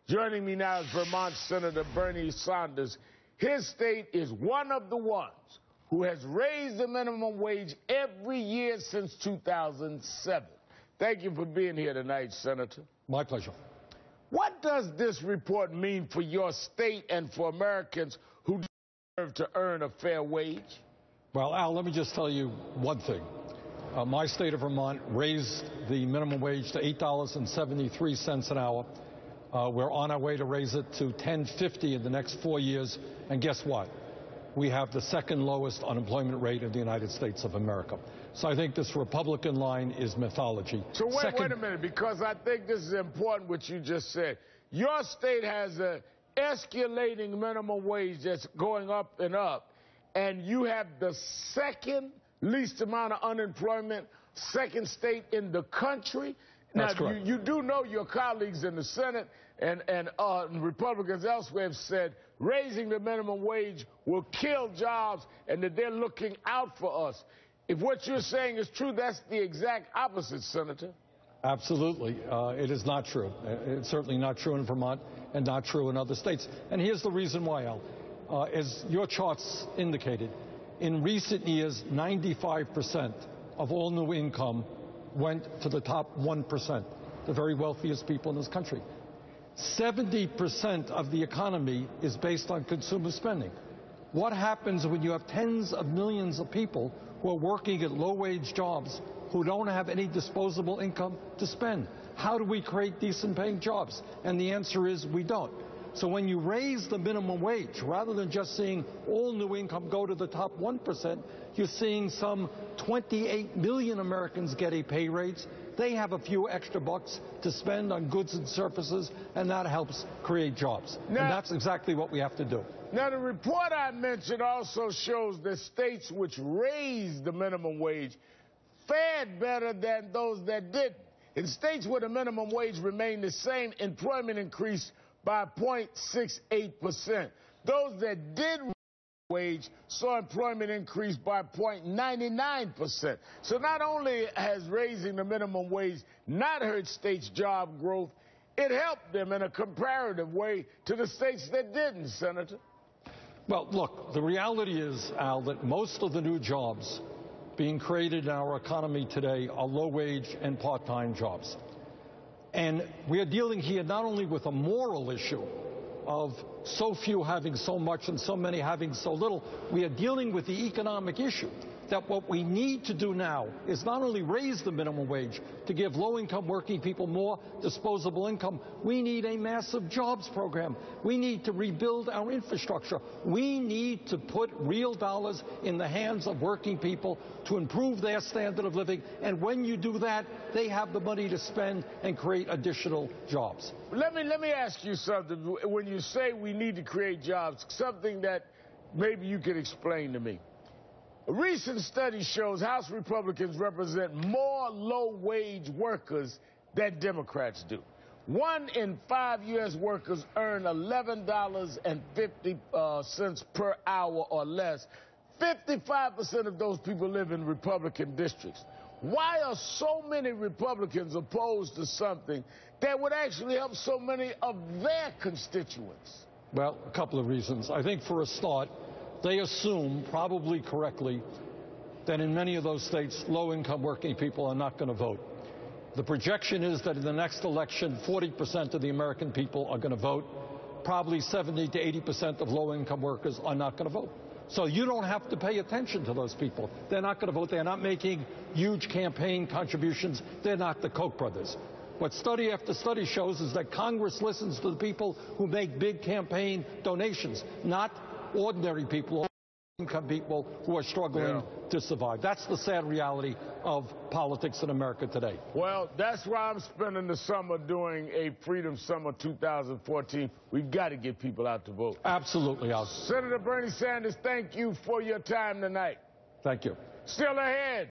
Joining me now is Vermont Senator Bernie Sanders. His state is one of the ones who has raised the minimum wage every year since 2007. Thank you for being here tonight, Senator. My pleasure. What does this report mean for your state and for Americans who deserve to earn a fair wage? Well, Al, let me just tell you one thing. My state of Vermont raised the minimum wage to $8.73 an hour. We're on our way to raise it to $10.50 in the next 4 years. And guess what? We have the second lowest unemployment rate in the United States of America. So I think this Republican line is mythology. So wait a minute, because I think this is important what you just said. Your state has an escalating minimum wage that's going up, and you have the second least amount of unemployment, second state in the country. That's now, correct. You do know your colleagues in the Senate and Republicans elsewhere have said raising the minimum wage will kill jobs and that they're looking out for us. If what you're saying is true, that's the exact opposite, Senator. Absolutely. It is not true. It's certainly not true in Vermont and not true in other states. And here's the reason why, Al. As your charts indicated, in recent years, 95% of all new income went to the top 1%, the very wealthiest people in this country. 70% of the economy is based on consumer spending. What happens when you have tens of millions of people who are working at low-wage jobs who don't have any disposable income to spend? How do we create decent-paying jobs? And the answer is we don't. So when you raise the minimum wage, rather than just seeing all new income go to the top 1%, you're seeing some 28 million Americans get a pay raise. They have a few extra bucks to spend on goods and services, and that helps create jobs. Now, and that's exactly what we have to do. Now, the report I mentioned also shows that states which raised the minimum wage fared better than those that didn't. In states where the minimum wage remained the same, employment increased by 0.68%. Those that did raise the wage saw employment increase by 0.99%. So not only has raising the minimum wage not hurt states' job growth, it helped them in a comparative way to the states that didn't, Senator. Well, look, the reality is, Al, that most of the new jobs being created in our economy today are low-wage and part-time jobs. And we are dealing here not only with a moral issue of so few having so much and so many having so little, we are dealing with the economic issue that what we need to do now is not only raise the minimum wage to give low-income working people more disposable income, we need a massive jobs program. We need to rebuild our infrastructure. We need to put real dollars in the hands of working people to improve their standard of living. And when you do that, they have the money to spend and create additional jobs. Let me ask you something. When you say we need to create jobs, something that maybe you could explain to me. A recent study shows House Republicans represent more low-wage workers than Democrats do. 1 in 5 U.S. workers earn $11.50 per hour or less. 55% of those people live in Republican districts. Why are so many Republicans opposed to something that would actually help so many of their constituents? Well, a couple of reasons. I think for a start, they assume, probably correctly, that in many of those states, low-income working people are not going to vote. The projection is that in the next election, 40% of the American people are going to vote. Probably 70 to 80% of low-income workers are not going to vote. So you don't have to pay attention to those people. They're not going to vote. They're not making huge campaign contributions. They're not the Koch brothers. What study after study shows is that Congress listens to the people who make big campaign donations, not ordinary people, income people who are struggling to survive. That's the sad reality of politics in America today. Well, that's why I'm spending the summer doing a Freedom Summer 2014. We've got to get people out to vote. Absolutely, Al. Senator Bernie Sanders, thank you for your time tonight. Thank you. Still ahead.